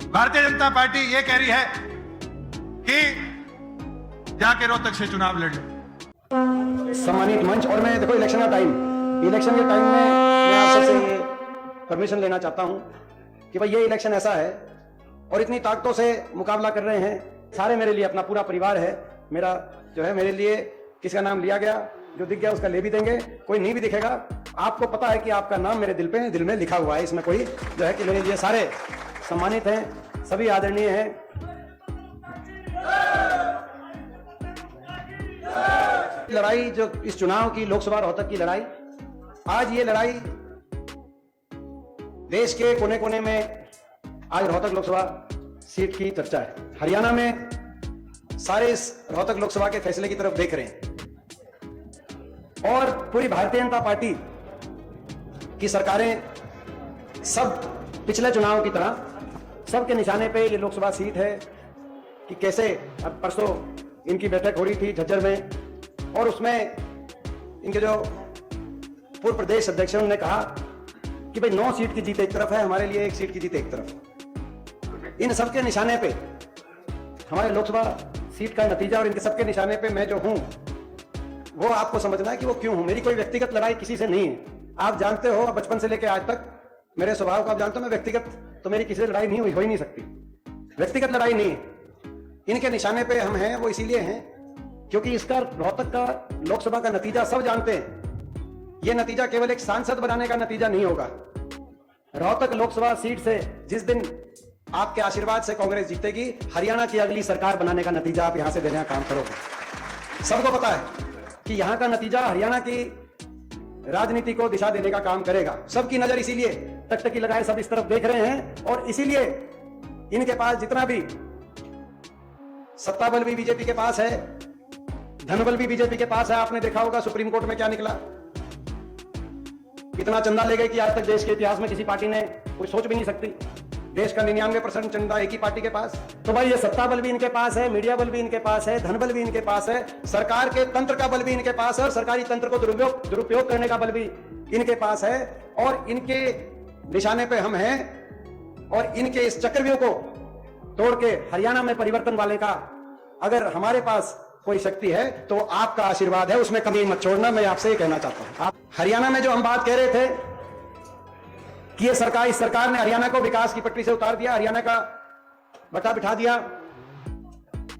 Bharatiya Janata party ये कह रही है कि जाके रोहतक से चुनाव लड़ लो। सम्मानित मंच, और मैं देखो इलेक्शन के टाइम में मैं आप सबसे ये परमिशन लेना चाहता हूं कि भाई ये इलेक्शन ऐसा है और इतनी ताकतों से मुकाबला कर रहे हैं, सारे मेरे लिए अपना पूरा परिवार है। मेरा जो है, मेरे लिए किसी का नाम लिया गया, जो दिख गया उसका ले भी देंगे, कोई नहीं भी दिखेगा। आपको पता है कि आपका नाम मेरे दिल में लिखा हुआ है, इसमें कोई जो है कि मेरे लिए सारे सम्मानित हैं, सभी आदरणीय हैं। लड़ाई जो इस चुनाव की, लोकसभा रोहतक की लड़ाई, आज ये लड़ाई देश के कोने कोने में आज रोहतक लोकसभा सीट की चर्चा है। हरियाणा में सारे इस रोहतक लोकसभा के फैसले की तरफ देख रहे हैं और पूरी भारतीय जनता पार्टी की सरकारें सब पिछले चुनाव की तरह सबके निशाने पे ये लोकसभा सीट है कि कैसे। अब परसों इनकी बैठक हो रही थी झज्जर में और उसमें इनके जो पूर्व प्रदेश अध्यक्ष ने कहा कि भाई 9 सीट की जीत एक तरफ है, हमारे लिए 1 सीट की जीत एक तरफ। इन सबके निशाने पे हमारे लोकसभा सीट का नतीजा और इनके सबके निशाने पे मैं जो हूं वो आपको समझना है कि वो क्यों हूं। मेरी कोई व्यक्तिगत लड़ाई किसी से नहीं है। आप जानते हो, बचपन से लेकर आज तक मेरे स्वभाव को आप जानते हो, मैं व्यक्तिगत तो मेरी किसी से लड़ाई नहीं हुई, हो ही नहीं सकती। व्यक्तिगत लड़ाई नहीं है। इनके निशाने पे हम हैं, वो इसीलिए हैं क्योंकि इसका रोहतक का लोकसभा का नतीजा सब जानते हैं। यह नतीजा केवल एक सांसद बनाने का नतीजा नहीं होगा। रोहतक लोकसभा सीट से जिस दिन आपके आशीर्वाद से कांग्रेस जीतेगी, हरियाणा की अगली सरकार बनाने का नतीजा आप यहां से देने का काम करोगे। सबको पता है कि यहां का नतीजा हरियाणा की राजनीति को दिशा देने का काम करेगा। सबकी नजर इसीलिए टकटकी लगाए सब इस तरफ देख रहे हैं और इसीलिए इनके पास जितना भी सत्ता बल भी बीजेपी के पास है, धनबल भी बीजेपी के पास है। आपने देखा होगा सुप्रीम कोर्ट में क्या निकला, इतना चंदा ले गए कि आज तक देश के इतिहास में किसी पार्टी ने कोई सोच भी नहीं सकती। देश का 99% चंदा एक ही पार्टी के पास। तो भाई ये सत्ता बल भी इनके पास है, मीडिया बल भी इनके पास है, धन बल भी इनके पास है, सरकार के तंत्र का बल भी इनके पास है और सरकारी तंत्र को दुरुपयोग करने का बल भी इनके पास है। और इनके निशाने पे हम हैं और इनके इस चक्रव्यूह को तोड़ के हरियाणा में परिवर्तन वाले का अगर हमारे पास कोई शक्ति है तो आपका आशीर्वाद है, उसमें कमी मत छोड़ना। मैं आपसे ये कहना चाहता हूं। आप हरियाणा में जो हम बात कह रहे थे कि ये सरकार, इस सरकार ने हरियाणा को विकास की पटरी से उतार दिया, हरियाणा का बटा बिठा दिया,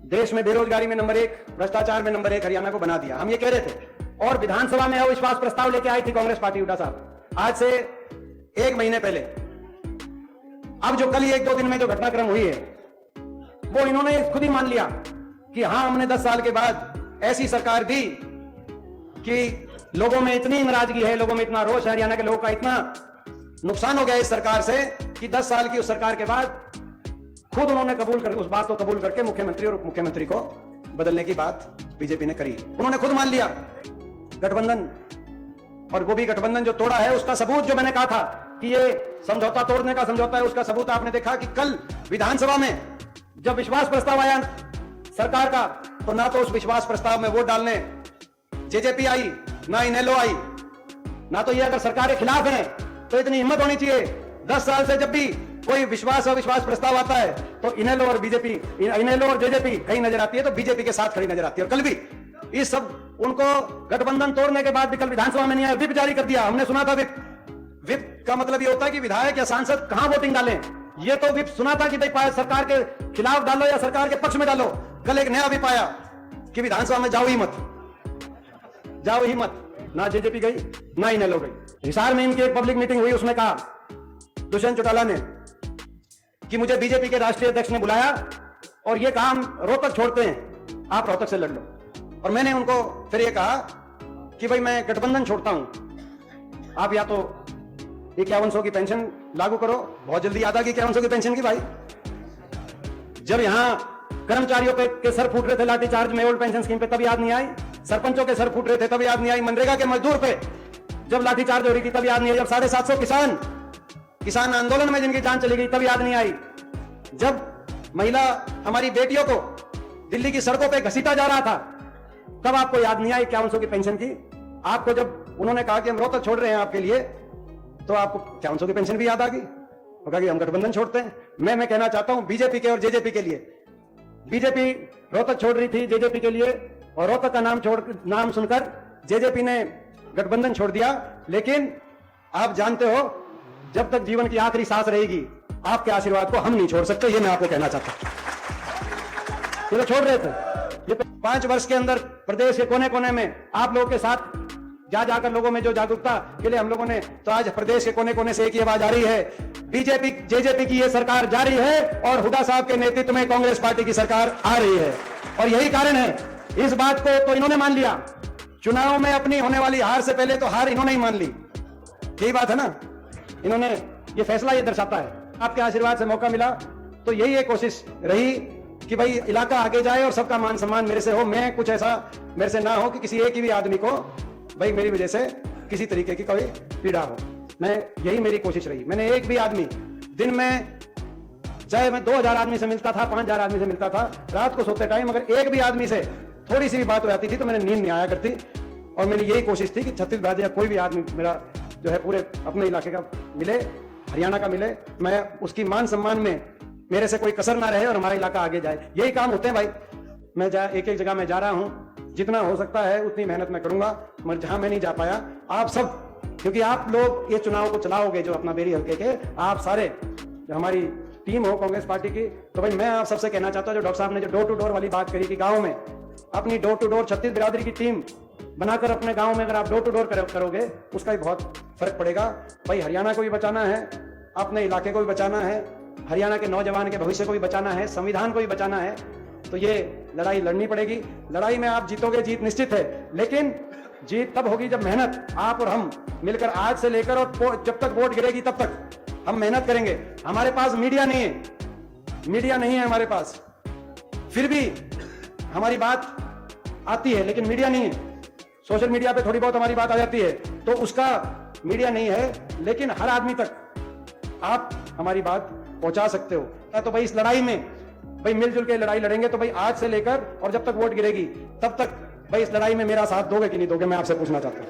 देश में बेरोजगारी में नंबर 1, भ्रष्टाचार में नंबर 1 हरियाणा को बना दिया। हम ये कह रहे थे और विधानसभा में अविश्वास प्रस्ताव लेके आई थी कांग्रेस पार्टी हुड्डा साहब, आज से 1 महीने पहले। अब जो कल 1-2 दिन में जो घटनाक्रम हुई है वो इन्होंने खुद ही मान लिया कि हां, हमने 10 साल के बाद ऐसी सरकार दी कि लोगों में इतनी नाराजगी है, लोगों में इतना रोष है, हरियाणा के लोगों का इतना नुकसान हो गया इस सरकार से कि 10 साल की उस सरकार के बाद खुद उन्होंने उस बात को कबूल करके मुख्यमंत्री और उप मुख्यमंत्री को बदलने की बात बीजेपी ने करी। उन्होंने खुद मान लिया गठबंधन, और वो भी गठबंधन जो तोड़ा है उसका सबूत जो मैंने कहा था कि ये समझौता तोड़ने का समझौता है, उसका सबूत आपने देखा कि कल विधानसभा में जब विश्वास प्रस्ताव आया सरकार का, तो ना तो उस विश्वास प्रस्ताव में वोट डालने जेजेपी आई, ना इनेलो आई, ना तो ये अगर सरकार के खिलाफ है तो इतनी हिम्मत होनी चाहिए। 10 साल से जब भी कोई अविश्वास प्रस्ताव आता है तो इनेलो और जेजेपी कहीं नजर आती है, तो बीजेपी के साथ खड़ी नजर आती है। और कल भी इस सब उनको गठबंधन तोड़ने के बाद भी कल विधानसभा में नहीं आया, विप जारी कर दिया। हमने सुना था विप का मतलब ये होता है कि विधायक या सांसद कहां वोटिंग डालें। ये तो विप सुना था कि भाई सरकार के खिलाफ डालो या सरकार के पक्ष में डालो। कल एक नया विप आया कि विधानसभा में जाओ ही मत। ना जेजेपी गई ना इनेलो गई। हिसार में इनकी एक पब्लिक मीटिंग हुई, उसमें कहा दुष्यंत चौटाला ने कि मुझे बीजेपी के राष्ट्रीय अध्यक्ष ने बुलाया और ये कहा हम रोहतक छोड़ते हैं, आप रोहतक से लड़ लो। और मैंने उनको फिर ये कहा कि भाई मैं गठबंधन छोड़ता हूं, आप या तो 5100 की पेंशन लागू करो। बहुत जल्दी याद आ गई 5100 की पेंशन की। भाई जब यहां कर्मचारियों के सर फूट रहे थे लाठीचार्ज में ओल्ड पेंशन स्कीम पे, तब याद नहीं आई। सरपंचों के सर फूट रहे थे तब याद नहीं आई। मनरेगा के मजदूर पे जब लाठीचार्ज हो रही थी तब याद नहीं आई। जब 750 किसान आंदोलन में जिनकी जान चली गई तब याद नहीं आई। जब महिला हमारी बेटियों को दिल्ली की सड़कों पे घसीटा जा रहा था तब आपको याद नहीं आई 5100 की पेंशन की। आपको जब उन्होंने कहा कि हम रोहतक छोड़ रहे हैं आपके लिए, तो आपको 5100 की पेंशन भी याद आ गई। वो कहा कि हम गठबंधन छोड़ते हैं। मैं कहना चाहता हूं बीजेपी के और जेजेपी के लिए, बीजेपी रोहतक छोड़ रही थी जेजेपी के लिए, और रोहतक का नाम सुनकर जेजेपी ने गठबंधन छोड़ दिया। लेकिन आप जानते हो, जब तक जीवन की आखिरी सांस रहेगी, आपके आशीर्वाद को हम नहीं छोड़ सकते, ये मैं आपको कहना चाहता हूं। ये तो छोड़ रहे थे, ये 5 वर्ष के अंदर प्रदेश के कोने कोने में आप लोगों के साथ जाकर लोगों में जो जागरूकता के लिए हम लोगों ने, तो आज प्रदेश के कोने कोने से एक ही आवाज आ रही है, बीजेपी जेजेपी की ये सरकार जारी है और हुड्डा साहब के नेतृत्व में कांग्रेस पार्टी की सरकार आ रही है। और यही कारण है, इस बात को तो इन्होंने मान लिया, चुनाव में अपनी होने वाली हार से पहले तो हार इन्होंने ही मान ली, यही बात है ना। इन्होंने ये फैसला ये दर्शाता है, आपके आशीर्वाद से मौका मिला तो यही एक कोशिश रही कि भाई इलाका आगे जाए और सबका मान सम्मान मेरे से हो, मैं कुछ ऐसा मेरे से ना हो कि किसी एक ही भी आदमी को भाई मेरी वजह से किसी तरीके की कोई पीड़ा हो। मैं यही मेरी कोशिश रही। मैंने एक भी आदमी दिन में, चाहे मैं 2000 आदमी से मिलता था, 5000 आदमी से मिलता था, रात को सोते टाइम अगर एक भी आदमी से थोड़ी सी भी बात हो जाती थी तो मैंने नींद नहीं आया करती। और मेरी यही कोशिश थी कि छत्तीसगढ़ या कोई भी आदमी मेरा जो है पूरे अपने इलाके का मिले, हरियाणा का मिले, मैं उसकी मान सम्मान में मेरे से कोई कसर ना रहे और हमारा इलाका आगे जाए। यही काम होते हैं भाई। मैं एक जगह में जा रहा हूं, जितना हो सकता है उतनी मेहनत मैं करूंगा, मगर जहां मैं नहीं जा पाया, आप सब, क्योंकि आप लोग ये चुनाव को चलाओगे, जो अपना बेरी हल्के के आप सारे, जो हमारी टीम हो कांग्रेस पार्टी की, तो भाई मैं आप सबसे कहना चाहता हूं, जो डॉक्टर साहब ने जो डोर टू डोर वाली बात करी कि गाँव में अपनी डोर टू डोर 36 बिरादरी की टीम बनाकर अपने गांव में अगर आप डोर टू डोर करोगे, उसका भी बहुत फर्क पड़ेगा। भाई हरियाणा को भी बचाना है, अपने इलाके को भी बचाना है, हरियाणा के नौजवान के भविष्य को भी बचाना है, संविधान को भी बचाना है, तो ये लड़ाई लड़नी पड़ेगी। लड़ाई में आप जीतोगे, जीत निश्चित है, लेकिन जीत तब होगी जब मेहनत आप और हम मिलकर, आज से लेकर और जब तक वोट गिरेगी तब तक हम मेहनत करेंगे। हमारे पास मीडिया नहीं है, मीडिया नहीं है हमारे पास, फिर भी हमारी बात आती है, लेकिन मीडिया नहीं है। सोशल मीडिया पे थोड़ी बहुत हमारी बात आ जाती है, तो उसका मीडिया नहीं है, लेकिन हर आदमी तक आप हमारी बात पहुंचा सकते हो। तो भाई इस लड़ाई में भाई मिलजुल के लड़ाई लड़ेंगे, तो भाई आज से लेकर और जब तक वोट गिरेगी तब तक भाई इस लड़ाई में मेरा साथ दोगे कि नहीं दोगे, मैं आपसे पूछना चाहता हूं।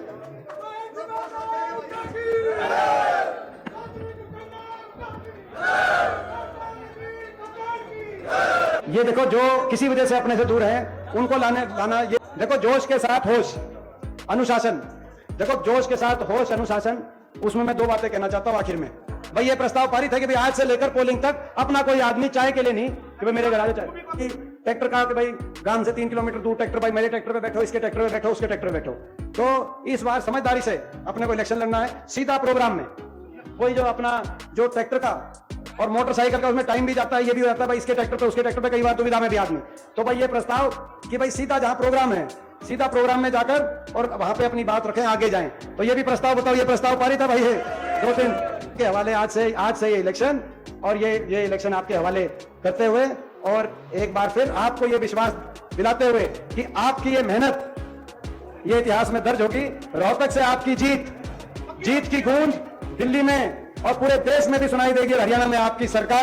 ये देखो, जो किसी वजह से अपने से दूर है उनको लाना, ये देखो, जोश के साथ होश, अनुशासन, देखो जोश के साथ होश, अनुशासन, उसमें मैं 2 बातें कहना चाहता हूं आखिर में। भाई ये प्रस्ताव पारित है कि भाई आज से लेकर पोलिंग तक अपना कोई आदमी चाय के लिए नहीं कि भाई मेरे घर आ जाए, ट्रैक्टर का कि भाई गांव से 3 किलोमीटर दूर ट्रैक्टर, भाई मेरे ट्रैक्टर पे बैठो, इसके ट्रैक्टर पे बैठो, उसके ट्रैक्टर पे बैठो। तो इस बार समझदारी से अपने को इलेक्शन लड़ना है, सीधा प्रोग्राम में। कोई जो अपना जो ट्रैक्टर का और मोटरसाइकिल का उसमें टाइम भी जाता है, ये भी हो जाता है भाई इसके ट्रैक्टर पे उसके ट्रैक्टर पे, कई बार दुविधा में भी आदमी। तो भाई ये प्रस्ताव कि भाई सीधा जहां प्रोग्राम है, सीधा प्रोग्राम में जाकर और वहां पे अपनी बात रखें, आगे जाएं। तो ये भी प्रस्ताव बताओ, ये प्रस्ताव पारित है भाई, है 2-3 के हवाले आज से ये इलेक्शन, और ये इलेक्शन आपके हवाले करते हुए, और एक बार फिर आपको ये विश्वास दिलाते हुए कि आपकी ये मेहनत ये इतिहास में दर्ज होगी। रोहतक से आपकी जीत की गूंज दिल्ली में और पूरे देश में भी सुनाई देगी, हरियाणा में आपकी सरकार